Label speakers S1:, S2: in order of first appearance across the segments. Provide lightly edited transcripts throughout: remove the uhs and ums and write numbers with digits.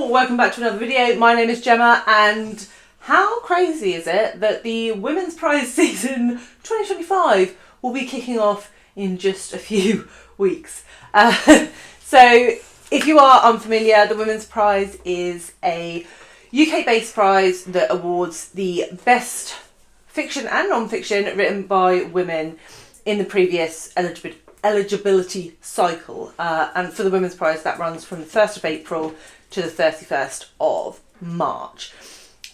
S1: all, welcome back to another video. My name is Gemma, and how crazy is it that the Women's Prize season 2025 will be kicking off in just a few weeks. So if you are unfamiliar, the Women's Prize is a UK-based prize that awards the best fiction and non-fiction written by women in the previous eligibility cycle. And for the Women's Prize, that runs from the 1st of April to the 31st of March.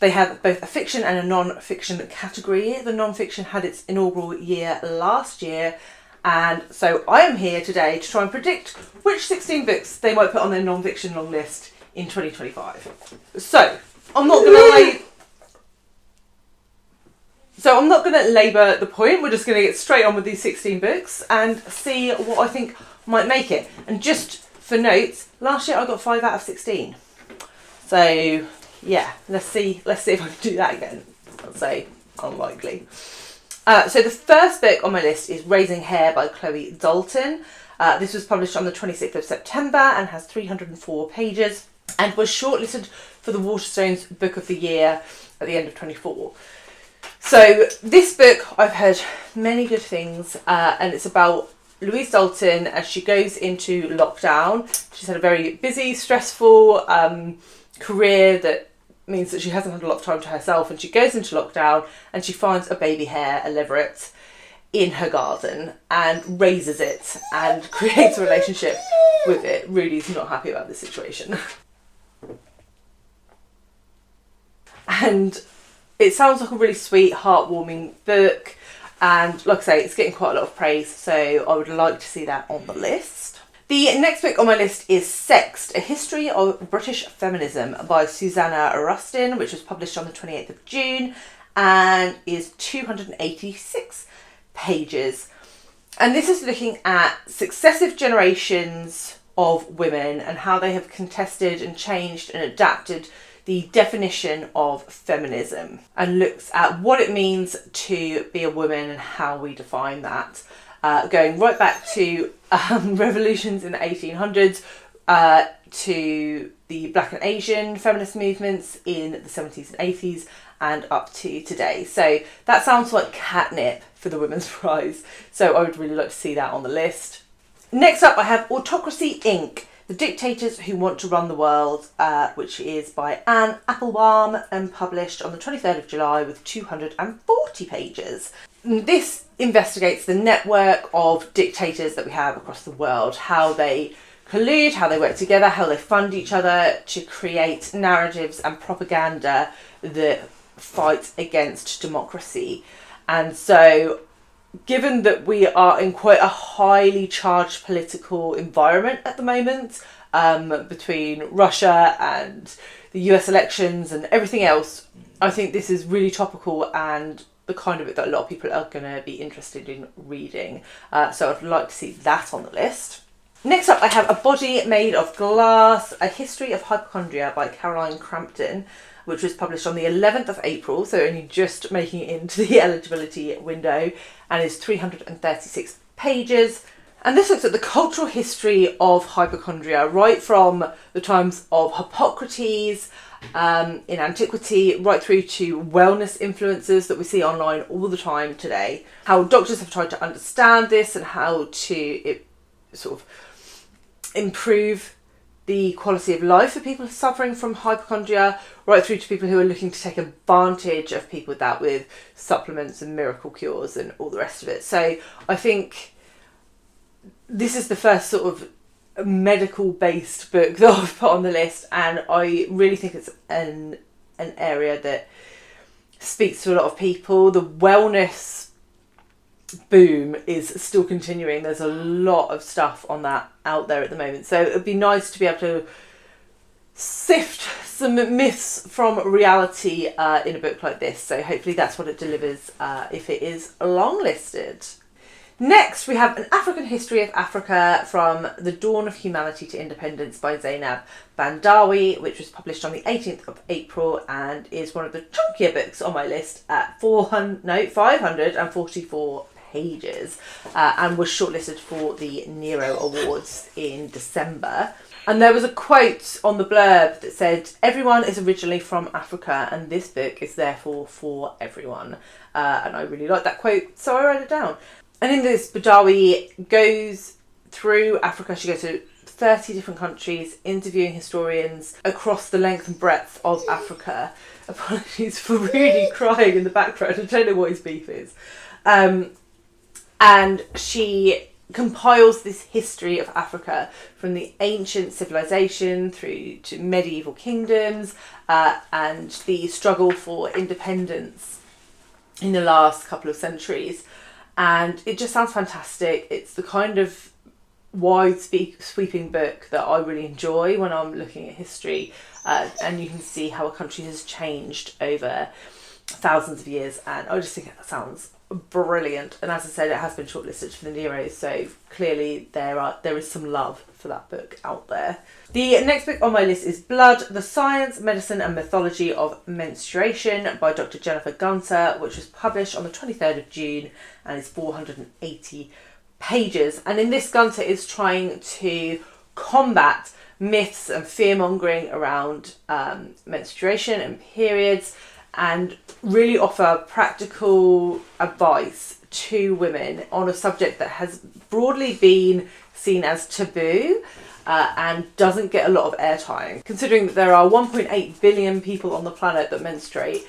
S1: They have both a fiction and a non-fiction category. The non-fiction had its inaugural year last year, and so I am here today to try and predict which 16 books they might put on their non-fiction long list in 2025. So I'm not going to labour the point. We're just going to get straight on with these 16 books and see what I think might make it. And just for notes, last year I got 5 out of 16. So yeah, let's see if I can do that again. I'd say unlikely. So the first book on my list is Raising Hare by Chloe Dalton. This was published on the 26th of September and has 304 pages and was shortlisted for the Waterstones Book of the Year at the end of 24. So this book, I've heard many good things, and it's about Louise Dalton as she goes into lockdown. She's had a very busy, stressful career that means that she hasn't had a lot of time to herself, and she goes into lockdown and she finds a baby hare, a leveret, in her garden and raises it and creates a relationship with it. Rudy's not happy about this situation. And it sounds like a really sweet, heartwarming book, and like I say, it's getting quite a lot of praise, so I would like to see that on the list. The next book on my list is Sexed, A History of British Feminism by Sasanna Rustin, which was published on the 28th of June and is 286 pages. And this is looking at successive generations of women and how they have contested and changed and adapted the definition of feminism, and looks at what it means to be a woman and how we define that. Going right back to revolutions in the 1800s, to the Black and Asian feminist movements in the 70s and 80s, and up to today. So that sounds like catnip for the Women's Prize. So I would really like to see that on the list. Next up, I have Autocracy Inc., The Dictators Who Want to Run the World, which is by Applebaum and published on the 23rd of July with 240 pages. This investigates the network of dictators that we have across the world, how they collude, how they work together, how they fund each other to create narratives and propaganda that fight against democracy. And so, given that we are in quite a highly charged political environment at the moment, between Russia and the US elections and everything else, I think this is really topical and the kind of book that a lot of people are going to be interested in reading. So I'd like to see that on the list. Next up, I have A Body Made of Glass, A History of Hypochondria by Crampton, which was published on the 11th of April, so only just making it into the eligibility window, and is 336 pages. And this looks at the cultural history of hypochondria, right from the times of Hippocrates in antiquity, right through to wellness influencers that we see online all the time today. How doctors have tried to understand this and how to sort of improve the quality of life for people suffering from hypochondria, right through to people who are looking to take advantage of people with that, with supplements and miracle cures and all the rest of it. So I think this is the first sort of medical based book that I've put on the list, and I really think it's an area that speaks to a lot of people. The wellness boom is still continuing. There's a lot of stuff on that out there at the moment, so it'd be nice to be able to sift some myths from reality in a book like this. So hopefully that's what it delivers if it is longlisted. Next, we have An African History of Africa, From the Dawn of Humanity to Independence by Zeinab Badawi, which was published on the 18th of April and is one of the chunkier books on my list at 544 pages, and was shortlisted for the Nero Awards in December. And there was a quote on the blurb that said, "Everyone is originally from Africa and this book is therefore for everyone." And I really liked that quote, so I wrote it down. And in this, Badawi goes through Africa. She goes to 30 different countries, interviewing historians across the length and breadth of Africa. Apologies for really crying in the background. I don't know what his beef is. And she compiles this history of Africa from the ancient civilization through to medieval kingdoms and the struggle for independence in the last couple of centuries. And it just sounds fantastic. It's the kind of wide sweeping book that I really enjoy when I'm looking at history, and you can see how a country has changed over thousands of years, and I just think that sounds brilliant. And as I said, it has been shortlisted for the Neros, so clearly there is some love for that book out there. The next book on my list is Blood, The Science, Medicine and Mythology of Mensturation by Dr. Jennifer Gunter, which was published on the 23rd of June and is 480 pages. And in this, Gunter is trying to combat myths and fear-mongering around menstruation and periods, and really offer practical advice to women on a subject that has broadly been seen as taboo and doesn't get a lot of airtime. Considering that there are 1.8 billion people on the planet that menstruate,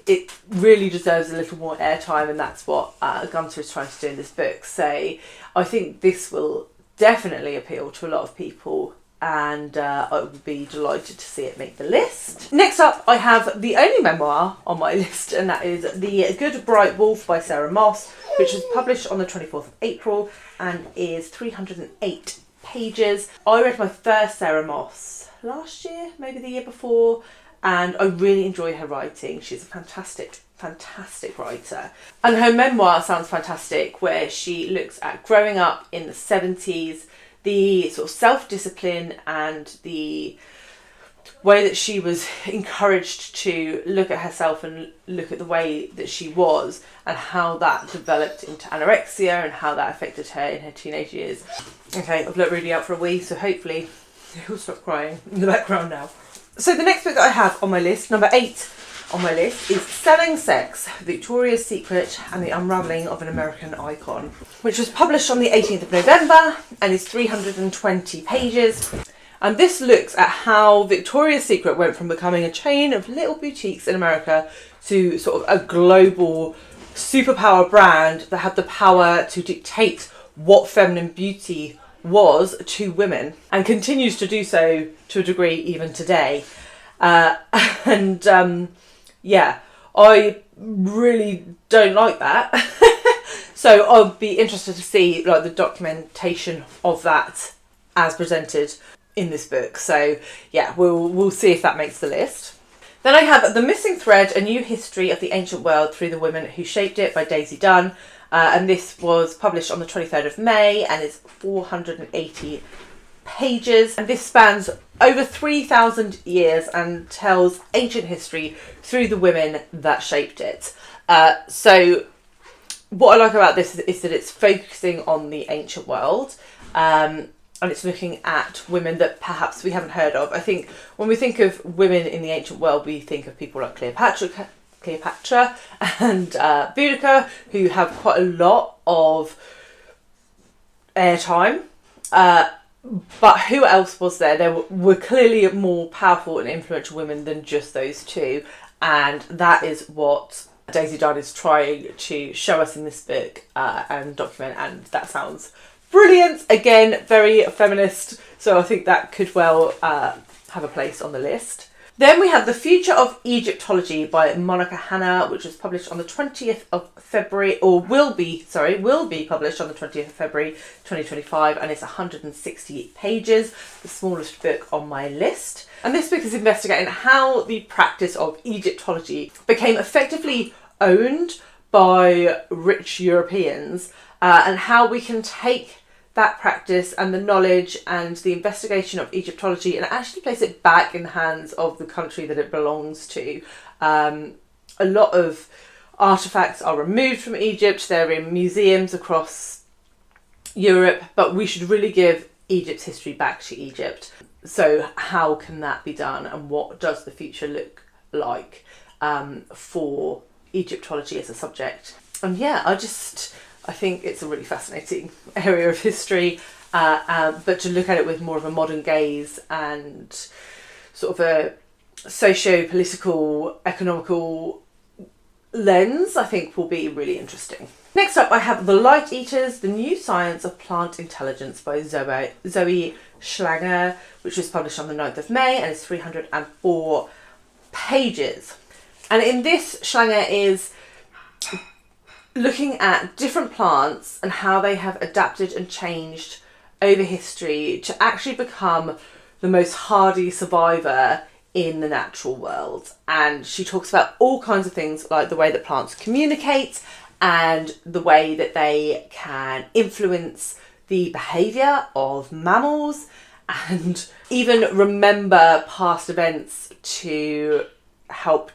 S1: it really deserves a little more airtime, and that's what Gunter is trying to do in this book. So I think this will definitely appeal to a lot of people, and I would be delighted to see it make the list. Next up, I have the only memoir on my list, and that is The Good Bright Wolf by Sarah Moss, which was published on the 24th of April and is 308 pages. I read my first Sarah Moss last year, maybe the year before, and I really enjoy her writing. She's a fantastic writer. And her memoir sounds fantastic, where she looks at growing up in the 70s, the sort of self-discipline and the way that she was encouraged to look at herself and look at the way that she was, and how that developed into anorexia and how that affected her in her teenage years. Okay, I've let Rudy out for a wee, so hopefully he'll stop crying in the background now. So the next book that I have on my list, number 8 on my list, is Selling Sex, Victoria's Secret and the Unraveling of an American Icon, which was published on the 18th of November and is 320 pages. And this looks at how Victoria's Secret went from becoming a chain of little boutiques in America to sort of a global superpower brand that had the power to dictate what feminine beauty was to women, and continues to do so to a degree even today. Yeah, I really don't like that. So I'll be interested to see like the documentation of that as presented in this book. So yeah, we'll see if that makes the list. Then I have The Missing Thread, A New History of the Ancient World Through the Women Who Shaped It by Daisy Dunn. And this was published on the 23rd of May and is 480 pages. And this spans over 3,000 years and tells ancient history through the women that shaped it. So what I like about this is that it's focusing on the ancient world, and it's looking at women that perhaps we haven't heard of. I think when we think of women in the ancient world, we think of people like Cleopatra and Boudica, who have quite a lot of airtime. But who else was there? There were clearly more powerful and influential women than just those two. And that is what Daisy Dunn is trying to show us in this book and document. And that sounds brilliant. Again, very feminist. So I think that could well have a place on the list. Then we have The Future of Egyptology by Monica Hanna, which was published on the 20th of February, or will be published on the 20th of February 2025, and it's 160 pages, the smallest book on my list. And this book is investigating how the practice of Egyptology became effectively owned by rich Europeans, and how we can take that practice and the knowledge and the investigation of Egyptology and actually place it back in the hands of the country that it belongs to. A lot of artefacts are removed from Egypt. They're in museums across Europe, but we should really give Egypt's history back to Egypt. So how can that be done, and what does the future look like for Egyptology as a subject? And yeah, I think it's a really fascinating area of history, but to look at it with more of a modern gaze and sort of a socio-political, economical lens, I think will be really interesting. Next up, I have The Light Eaters, The New Science of Plant Intelligence by Zoe Schlanger, which was published on the 9th of May and is 304 pages. And in this, Schlanger is looking at different plants and how they have adapted and changed over history to actually become the most hardy survivor in the natural world. And she talks about all kinds of things, like the way that plants communicate and the way that they can influence the behaviour of mammals and even remember past events to help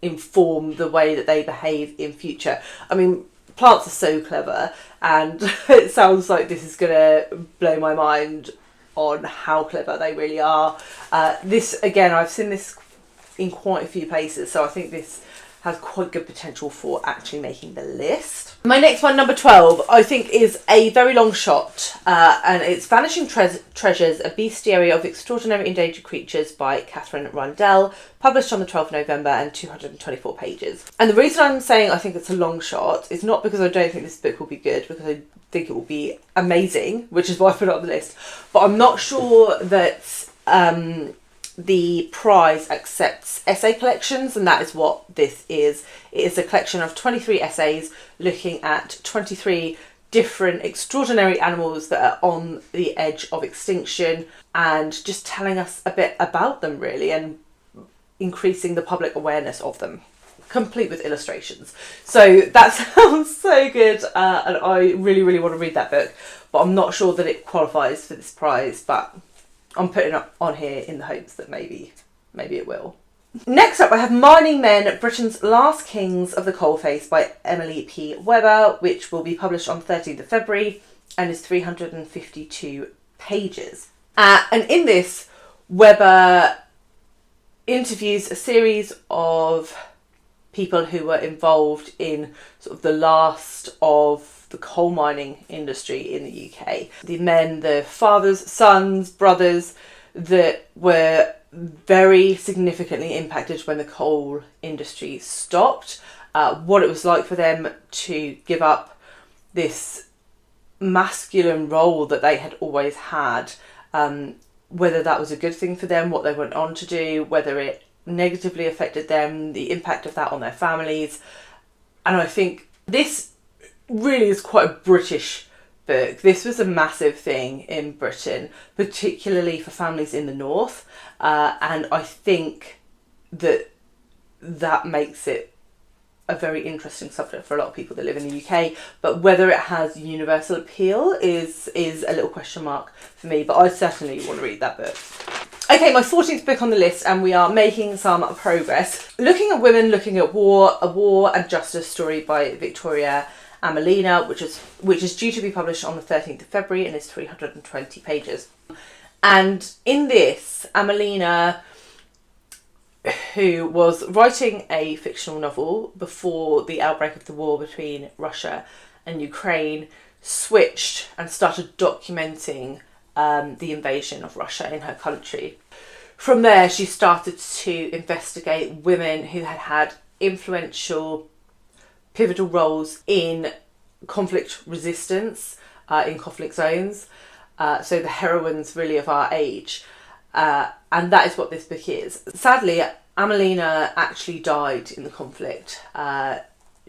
S1: inform the way that they behave in future. I mean, plants are so clever, and it sounds like this is going to blow my mind on how clever they really are. This, again, I've seen this in quite a few places, so I think this has quite good potential for actually making the list. My next one, number 12, I think is a very long shot, and it's Vanishing Treasures, a Bestiary of Extraordinary Endangered Creatures by Catherine Rundell, published on the 12th of November and 224 pages. And the reason I'm saying I think it's a long shot is not because I don't think this book will be good, because I think it will be amazing, which is why I put it on the list, but I'm not sure that the prize accepts essay collections, and that is what this is. It is a collection of 23 essays looking at 23 different extraordinary animals that are on the edge of extinction and just telling us a bit about them, really, and increasing the public awareness of them, complete with illustrations. So that sounds so good, and I really, really want to read that book, but I'm not sure that it qualifies for this prize, but I'm putting it on here in the hopes that maybe it will. Next up, I have Mining Men, Britain's Last Kings of the Coalface by Emily P. Webber, which will be published on 13th of February and is 352 pages. And in this, Webber interviews a series of people who were involved in sort of the last of the coal mining industry in the UK. The men, the fathers, sons, brothers that were very significantly impacted when the coal industry stopped, what it was like for them to give up this masculine role that they had always had, whether that was a good thing for them, what they went on to do, whether it negatively affected them, the impact of that on their families. And I think this really is quite a British book. This was a massive thing in Britain, particularly for families in the north, and I think that makes it a very interesting subject for a lot of people that live in the UK, but whether it has universal appeal is a little question mark for me, but I certainly want to read that book. Okay, my 14th book on the list, and we are making some progress. Looking at Women, Looking at War, a War and Justice story by Victoria Amelina, which is due to be published on the 13th of February and is 320 pages. And in this, Amelina, who was writing a fictional novel before the outbreak of the war between Russia and Ukraine, switched and started documenting the invasion of Russia in her country. From there, she started to investigate women who had had influential, pivotal roles in conflict resistance, in conflict zones. So the heroines really of our age. And that is what this book is. Sadly, Amelina actually died in the conflict.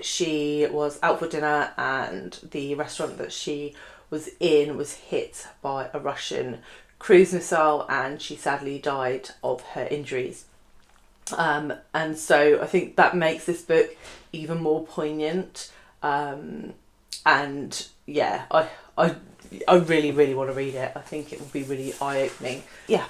S1: She was out for dinner and the restaurant that she was in was hit by a Russian cruise missile, and she sadly died of her injuries. And so I think that makes this book even more poignant. And yeah, I really, really want to read it. I think it will be really eye-opening. Yeah.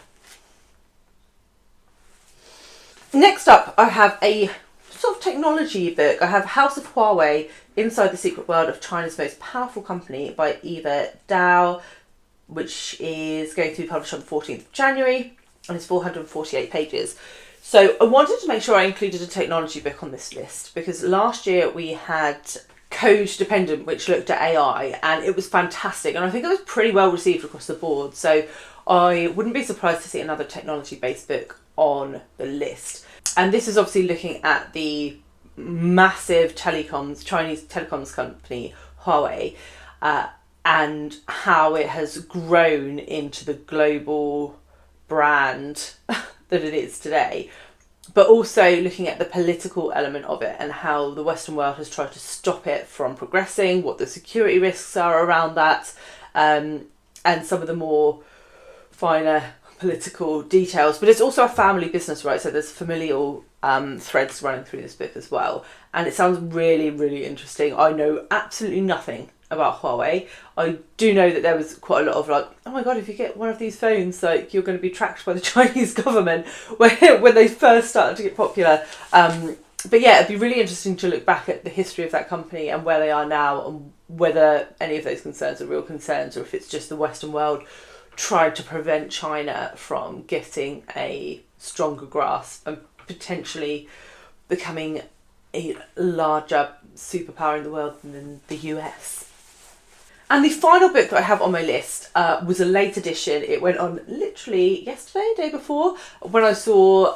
S1: Next up, I have a sort of technology book. I have House of Huawei, Inside the Secret World of China's Most Powerful Company by Eva Dao. which is going to be published on the 14th of January and is 448 pages. So I wanted to make sure I included a technology book on this list because last year we had Code Dependent, which looked at AI, and it was fantastic, and I think it was pretty well received across the board. So I wouldn't be surprised to see another technology-based book on the list. And this is obviously looking at the massive Chinese telecoms company, Huawei, and how it has grown into the global brand that it is today. But also looking at the political element of it and how the Western world has tried to stop it from progressing, what the security risks are around that, and some of the more finer political details. But it's also a family business, right? So there's familial threads running through this book as well. And it sounds really, really interesting. I know absolutely nothing about Huawei. I do know that there was quite a lot of like, oh my god, if you get one of these phones, like you're going to be tracked by the Chinese government when they first started to get popular. But yeah, it'd be really interesting to look back at the history of that company and where they are now, and whether any of those concerns are real concerns or if it's just the Western world trying to prevent China from getting a stronger grasp and potentially becoming a larger superpower in the world than the US. And the final book that I have on my list was a late edition. It went on literally yesterday, day before, when I saw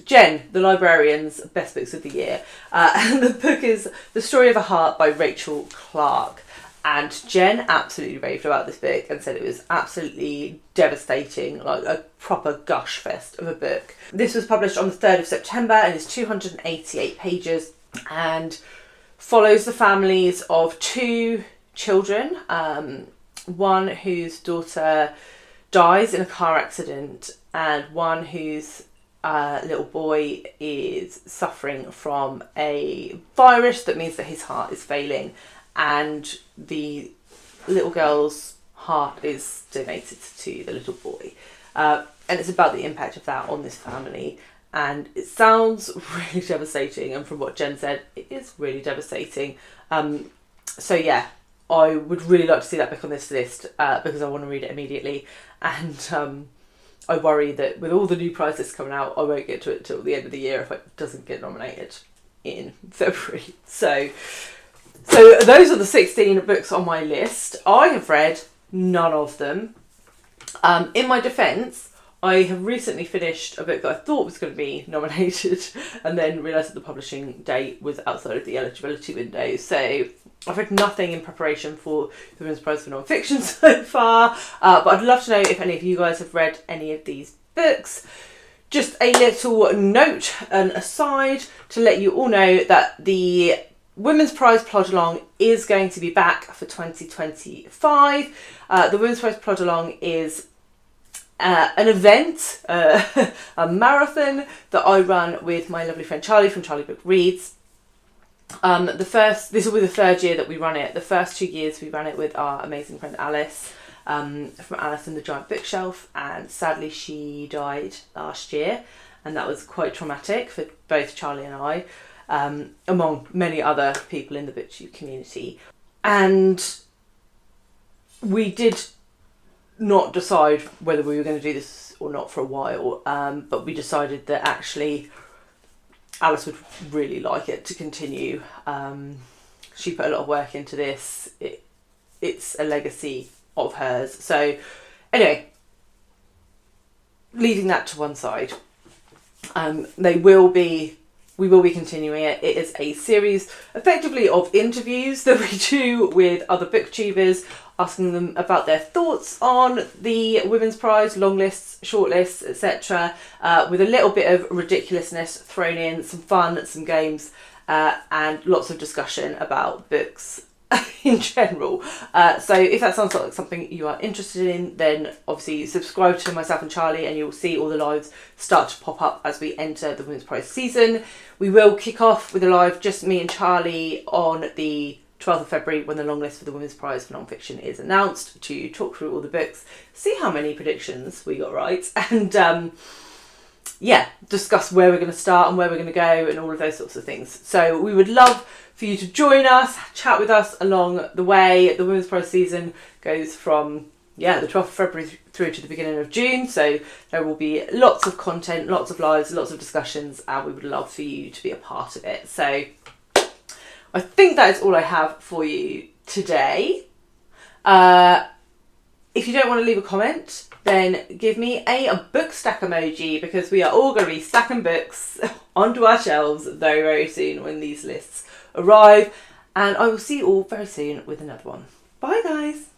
S1: Jen, the librarian's best books of the year. And the book is The Story of a Heart by Rachel Clark. And Jen absolutely raved about this book and said it was absolutely devastating, like a proper gush fest of a book. This was published on the 3rd of September and is 288 pages and follows the families of two children, one whose daughter dies in a car accident and one whose little boy is suffering from a virus that means that his heart is failing, and the little girl's heart is donated to the little boy, and it's about the impact of that on this family. And it sounds really devastating, and from what Jen said, it is really devastating. So yeah, I would really like to see that book on this list because I want to read it immediately. And I worry that with all the new prizes coming out, I won't get to it till the end of the year if it doesn't get nominated in February. So those are the 16 books on my list. I have read none of them. In my defence, I have recently finished a book that I thought was going to be nominated and then realised that the publishing date was outside of the eligibility window. So I've read nothing in preparation for the Women's Prize for Non-Fiction so far, but I'd love to know if any of you guys have read any of these books. Just a little note, an aside, to let you all know that the Women's Prize Plod Along is going to be back for 2025. The Women's Prize Plod Along is an event, a marathon that I run with my lovely friend Charlie from Charlie Book Reads. This will be the third year that we run it. The first 2 years we ran it with our amazing friend Alice, from Alice and the Giant Bookshelf, and sadly she died last year, and that was quite traumatic for both Charlie and I, among many other people in the BookTube community. And we did not decide whether we were going to do this or not for a while, but we decided that actually Alice would really like it to continue. She put a lot of work into this. It's a legacy of hers. So anyway, leaving that to one side, we will be continuing it. It is a series effectively of interviews that we do with other booktubers, asking them about their thoughts on the Women's Prize, long lists, short lists, etc., with a little bit of ridiculousness thrown in, some fun, some games, and lots of discussion about books in general. So if that sounds like something you are interested in, then obviously subscribe to myself and Charlie and you'll see all the lives start to pop up as we enter the Women's Prize season. We will kick off with a live, just me and Charlie, on the 12th of February when the long list for the Women's Prize for Non-Fiction is announced, to talk through all the books, see how many predictions we got right, and discuss where we're going to start and where we're going to go and all of those sorts of things. So we would love for you to join us, chat with us along the way. The Women's Prize season goes from the 12th of February through to the beginning of June. So there will be lots of content, lots of lives, lots of discussions, and we would love for you to be a part of it. So I think that is all I have for you today. If you don't want to leave a comment, then give me a book stack emoji, because we are all going to be stacking books onto our shelves very, very soon when these lists arrive. And I will see you all very soon with another one. Bye, guys.